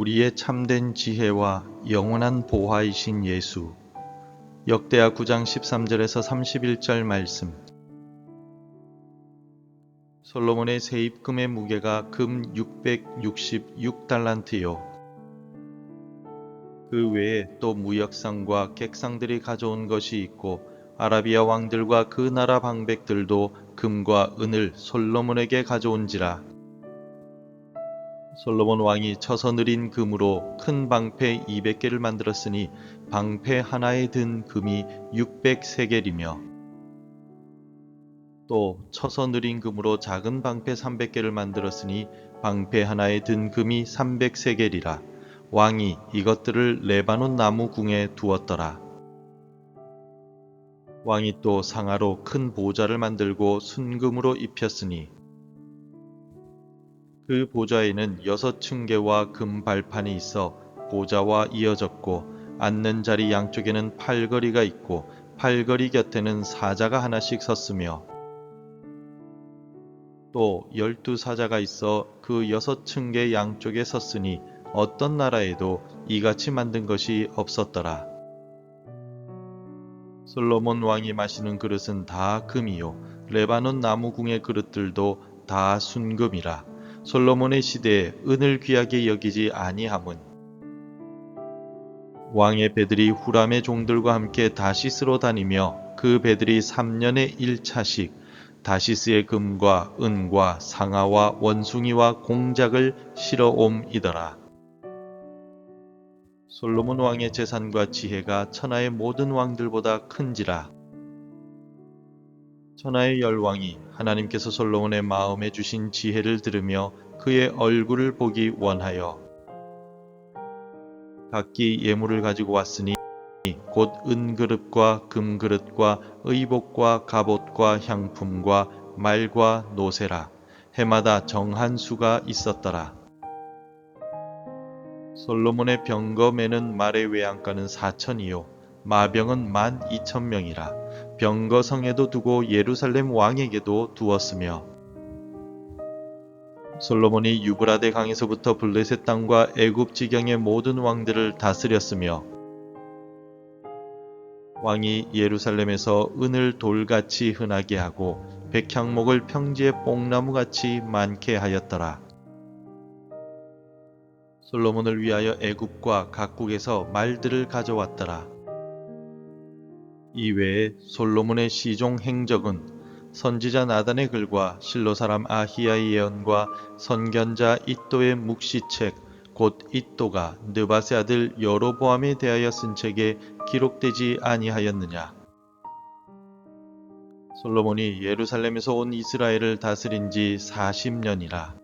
우리의 참된 지혜와 영원한 보화이신 예수. 역대하 9장 13절에서 31절 말씀. 솔로몬의 세입금의 무게가 금 666달란트요. 그 외에 또 무역상과 객상들이 가져온 것이 있고 아라비아 왕들과 그 나라 방백들도 금과 은을 솔로몬에게 가져온지라. 솔로몬 왕이 쳐서 느린 금으로 큰 방패 200개를 만들었으니 방패 하나에 든 금이 600세겔이며 또 쳐서 느린 금으로 작은 방패 300개를 만들었으니 방패 하나에 든 금이 300세겔이라. 왕이 이것들을 레바논 나무 궁에 두었더라. 왕이 또 상아로 큰 보좌를 만들고 순금으로 입혔으니 그 보좌에는 6층계와 금 발판이 있어 보좌와 이어졌고 앉는 자리 양쪽에는 팔걸이가 있고 팔걸이 곁에는 사자가 하나씩 섰으며 또 12사자가 있어 그 6층계 양쪽에 섰으니 어떤 나라에도 이같이 만든 것이 없었더라. 솔로몬 왕이 마시는 그릇은 다 금이요 레바논 나무궁의 그릇들도 다 순금이라. 솔로몬의 시대에 은을 귀하게 여기지 아니함은 왕의 배들이 후람의 종들과 함께 다시스로 다니며 그 배들이 3년에 1차씩 다시스의 금과 은과 상아와 원숭이와 공작을 실어옴이더라. 솔로몬 왕의 재산과 지혜가 천하의 모든 왕들보다 큰지라. 천하의 열왕이 하나님께서 솔로몬의 마음에 주신 지혜를 들으며 그의 얼굴을 보기 원하여 각기 예물을 가지고 왔으니 곧 은그릇과 금그릇과 의복과 갑옷과 향품과 말과 노새라. 해마다 정한 수가 있었더라. 솔로몬의 병거매는 말의 외양간은 4천이요 마병은 12,000명이라. 병거성에도 두고 예루살렘 왕에게도 두었으며 솔로몬이 유브라데 강에서부터 블레셋 땅과 애굽 지경의 모든 왕들을 다스렸으며 왕이 예루살렘에서 은을 돌같이 흔하게 하고 백향목을 평지의 뽕나무같이 많게 하였더라. 솔로몬을 위하여 애굽과 각국에서 말들을 가져왔더라. 이외에 솔로몬의 시종 행적은 선지자 나단의 글과 실로 사람 아히야의 예언과 선견자 id도의 묵시책 곧 id도가 느밧의 아들 여로보암에 대하여 쓴 책에 기록되지 아니하였느냐. 솔로몬이 예루살렘에서 온 이스라엘을 다스린 지 40년이라.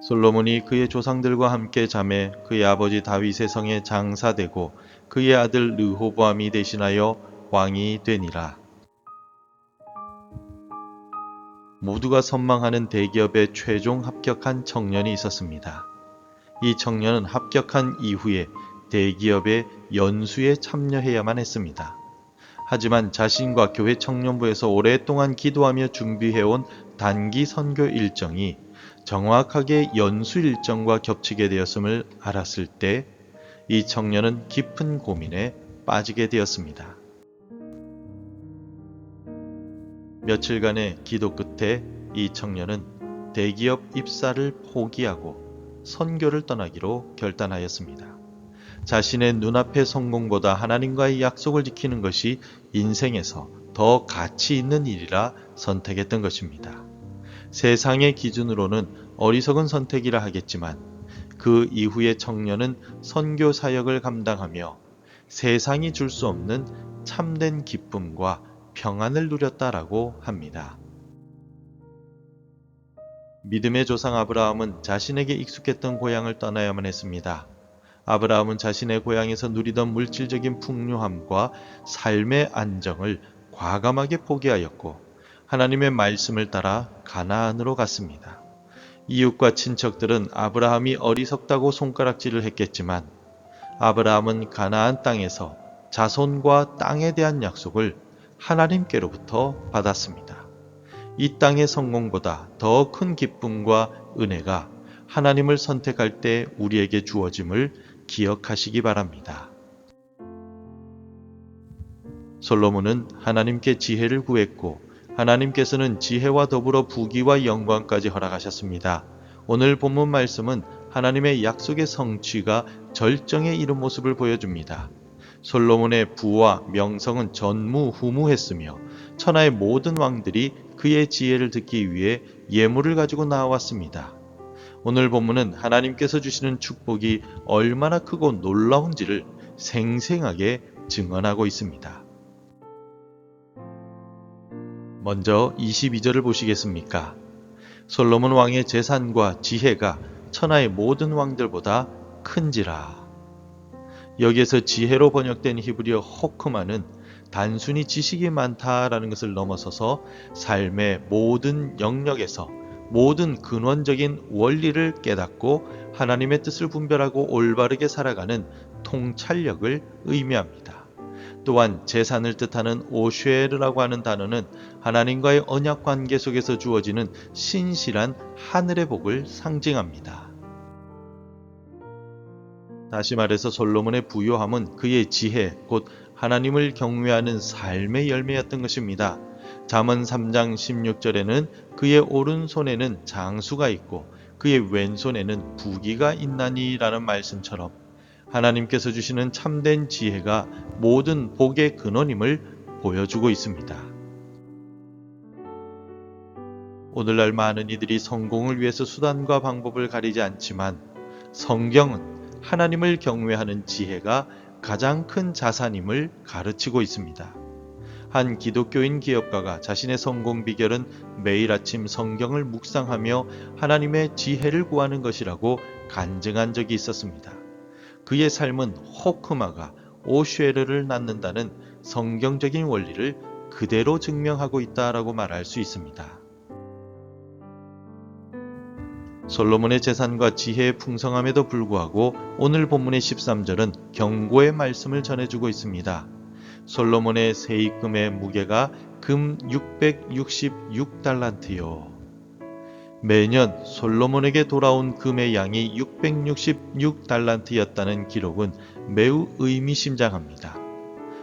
솔로몬이 그의 조상들과 함께 잠에 그의 아버지 다윗의 성에 장사되고 그의 아들 르호보암이 대신하여 왕이 되니라. 모두가 선망하는 대기업에 최종 합격한 청년이 있었습니다. 이 청년은 합격한 이후에 대기업의 연수에 참여해야만 했습니다. 하지만 자신과 교회 청년부에서 오랫동안 기도하며 준비해온 단기 선교 일정이 정확하게 연수 일정과 겹치게 되었음을 알았을 때 이 청년은 깊은 고민에 빠지게 되었습니다. 며칠간의 기도 끝에 이 청년은 대기업 입사를 포기하고 선교를 떠나기로 결단하였습니다. 자신의 눈앞의 성공보다 하나님과의 약속을 지키는 것이 인생에서 더 가치 있는 일이라 선택했던 것입니다. 세상의 기준으로는 어리석은 선택이라 하겠지만 그 이후의 청년은 선교 사역을 감당하며 세상이 줄 수 없는 참된 기쁨과 평안을 누렸다라고 합니다. 믿음의 조상 아브라함은 자신에게 익숙했던 고향을 떠나야만 했습니다. 아브라함은 자신의 고향에서 누리던 물질적인 풍요함과 삶의 안정을 과감하게 포기하였고 하나님의 말씀을 따라 가나안으로 갔습니다. 이웃과 친척들은 아브라함이 어리석다고 손가락질을 했겠지만 아브라함은 가나안 땅에서 자손과 땅에 대한 약속을 하나님께로부터 받았습니다. 이 땅의 성공보다 더 큰 기쁨과 은혜가 하나님을 선택할 때 우리에게 주어짐을 기억하시기 바랍니다. 솔로몬은 하나님께 지혜를 구했고 하나님께서는 지혜와 더불어 부귀와 영광까지 허락하셨습니다. 오늘 본문 말씀은 하나님의 약속의 성취가 절정에 이른 모습을 보여줍니다. 솔로몬의 부와 명성은 전무후무했으며 천하의 모든 왕들이 그의 지혜를 듣기 위해 예물을 가지고 나왔습니다. 오늘 본문은 하나님께서 주시는 축복이 얼마나 크고 놀라운지를 생생하게 증언하고 있습니다. 먼저 22절을 보시겠습니까? 솔로몬 왕의 재산과 지혜가 천하의 모든 왕들보다 큰지라. 여기에서 지혜로 번역된 히브리어 호크마는 단순히 지식이 많다라는 것을 넘어서서 삶의 모든 영역에서 모든 근원적인 원리를 깨닫고 하나님의 뜻을 분별하고 올바르게 살아가는 통찰력을 의미합니다. 또한 재산을 뜻하는 오쉐르라고 하는 단어는 하나님과의 언약 관계 속에서 주어지는 신실한 하늘의 복을 상징합니다. 다시 말해서 솔로몬의 부요함은 그의 지혜, 곧 하나님을 경외하는 삶의 열매였던 것입니다. 잠언 3장 16절에는 그의 오른손에는 장수가 있고 그의 왼손에는 부귀가 있나니 라는 말씀처럼 하나님께서 주시는 참된 지혜가 모든 복의 근원임을 보여주고 있습니다. 오늘날 많은 이들이 성공을 위해서 수단과 방법을 가리지 않지만 성경은 하나님을 경외하는 지혜가 가장 큰 자산임을 가르치고 있습니다. 한 기독교인 기업가가 자신의 성공 비결은 매일 아침 성경을 묵상하며 하나님의 지혜를 구하는 것이라고 간증한 적이 있었습니다. 그의 삶은 호크마가 오쉐르를 낳는다는 성경적인 원리를 그대로 증명하고 있다라고 말할 수 있습니다. 솔로몬의 재산과 지혜의 풍성함에도 불구하고 오늘 본문의 13절은 경고의 말씀을 전해주고 있습니다. 솔로몬의 세입금의 무게가 금 666달란트요. 매년 솔로몬에게 돌아온 금의 양이 666달란트였다는 기록은 매우 의미심장합니다.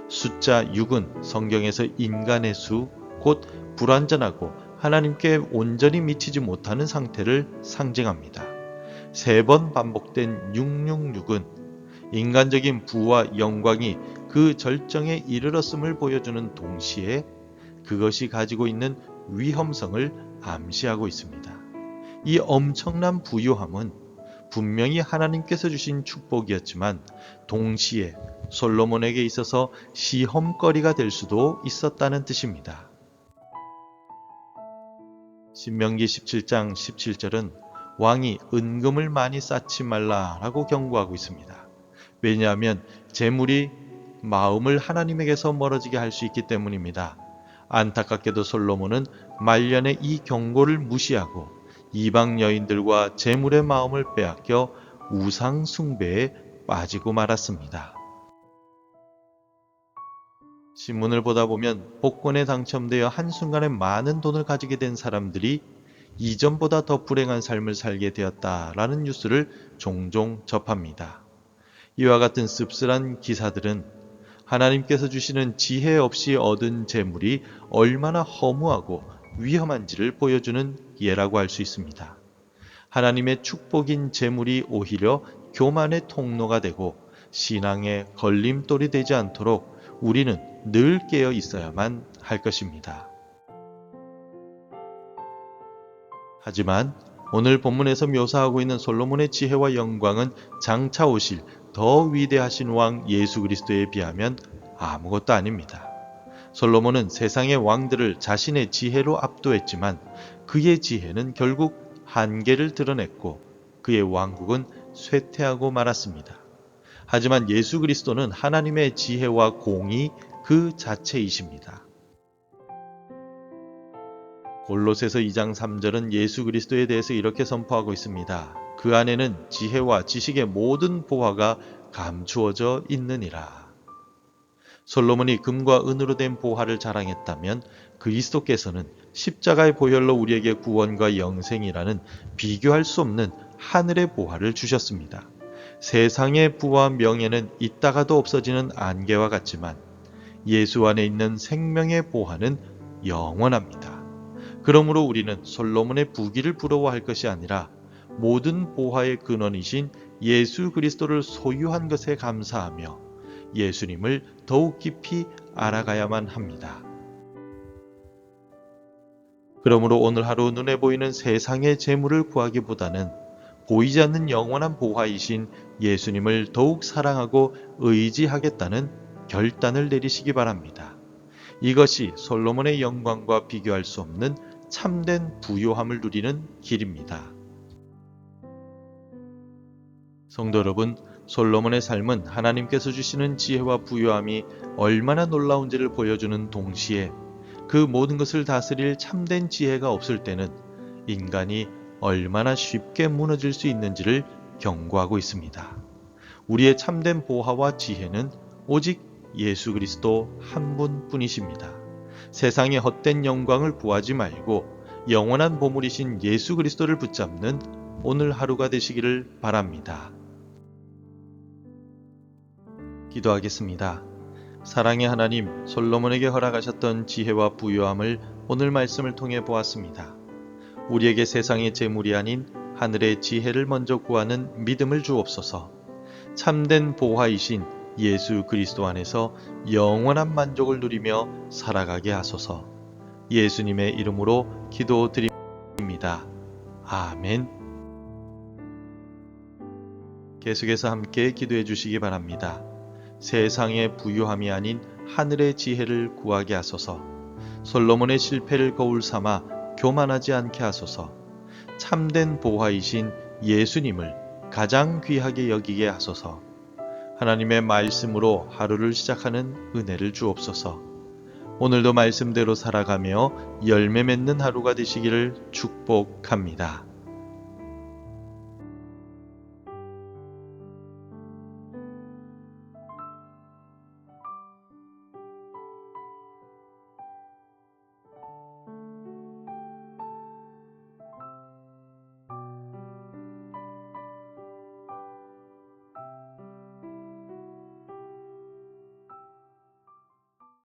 숫자 6은 성경에서 인간의 수, 곧 불완전하고 하나님께 온전히 미치지 못하는 상태를 상징합니다. 3번 반복된 666은 인간적인 부와 영광이 그 절정에 이르렀음을 보여주는 동시에 그것이 가지고 있는 위험성을 암시하고 있습니다. 이 엄청난 부유함은 분명히 하나님께서 주신 축복이었지만 동시에 솔로몬에게 있어서 시험거리가 될 수도 있었다는 뜻입니다. 신명기 17장 17절은 왕이 은금을 많이 쌓지 말라라고 경고하고 있습니다. 왜냐하면 재물이 마음을 하나님에게서 멀어지게 할 수 있기 때문입니다. 안타깝게도 솔로몬은 말년에 이 경고를 무시하고 이방 여인들과 재물의 마음을 빼앗겨 우상 숭배에 빠지고 말았습니다. 신문을 보다 보면 복권에 당첨되어 한순간에 많은 돈을 가지게 된 사람들이 이전보다 더 불행한 삶을 살게 되었다라는 뉴스를 종종 접합니다. 이와 같은 씁쓸한 기사들은 하나님께서 주시는 지혜 없이 얻은 재물이 얼마나 허무하고 위험한지를 보여주는 예라고 할 수 있습니다. 하나님의 축복인 재물이 오히려 교만의 통로가 되고 신앙의 걸림돌이 되지 않도록 우리는 늘 깨어 있어야만 할 것입니다. 하지만 오늘 본문에서 묘사하고 있는 솔로몬의 지혜와 영광은 장차 오실 더 위대하신 왕 예수 그리스도에 비하면 아무것도 아닙니다. 솔로몬은 세상의 왕들을 자신의 지혜로 압도했지만 그의 지혜는 결국 한계를 드러냈고 그의 왕국은 쇠퇴하고 말았습니다. 하지만 예수 그리스도는 하나님의 지혜와 공의 그 자체이십니다. 골로새서 2장 3절은 예수 그리스도에 대해서 이렇게 선포하고 있습니다. 그 안에는 지혜와 지식의 모든 보화가 감추어져 있느니라. 솔로몬이 금과 은으로 된 보화를 자랑했다면 그리스도께서는 십자가의 보혈로 우리에게 구원과 영생이라는 비교할 수 없는 하늘의 보화를 주셨습니다. 세상의 부와 명예는 있다가도 없어지는 안개와 같지만 예수 안에 있는 생명의 보화는 영원합니다. 그러므로 우리는 솔로몬의 부귀를 부러워할 것이 아니라 모든 보화의 근원이신 예수 그리스도를 소유한 것에 감사하며 예수님을 더욱 깊이 알아가야만 합니다. 그러므로 오늘 하루 눈에 보이는 세상의 재물을 구하기보다는 보이지 않는 영원한 보화이신 예수님을 더욱 사랑하고 의지하겠다는 결단을 내리시기 바랍니다. 이것이 솔로몬의 영광과 비교할 수 없는 참된 부요함을 누리는 길입니다. 성도 여러분, 솔로몬의 삶은 하나님께서 주시는 지혜와 부요함이 얼마나 놀라운지를 보여주는 동시에 그 모든 것을 다스릴 참된 지혜가 없을 때는 인간이 얼마나 쉽게 무너질 수 있는지를 경고하고 있습니다. 우리의 참된 보화와 지혜는 오직 예수 그리스도 한 분뿐이십니다. 세상의 헛된 영광을 구하지 말고 영원한 보물이신 예수 그리스도를 붙잡는 오늘 하루가 되시기를 바랍니다. 기도하겠습니다. 사랑의 하나님, 솔로몬에게 허락하셨던 지혜와 부요함을 오늘 말씀을 통해 보았습니다. 우리에게 세상의 재물이 아닌 하늘의 지혜를 먼저 구하는 믿음을 주옵소서. 참된 보화이신 예수 그리스도 안에서 영원한 만족을 누리며 살아가게 하소서. 예수님의 이름으로 기도드립니다. 아멘. 계속해서 함께 기도해 주시기 바랍니다. 세상의 부유함이 아닌 하늘의 지혜를 구하게 하소서. 솔로몬의 실패를 거울 삼아 교만하지 않게 하소서. 참된 보화이신 예수님을 가장 귀하게 여기게 하소서. 하나님의 말씀으로 하루를 시작하는 은혜를 주옵소서. 오늘도 말씀대로 살아가며 열매 맺는 하루가 되시기를 축복합니다.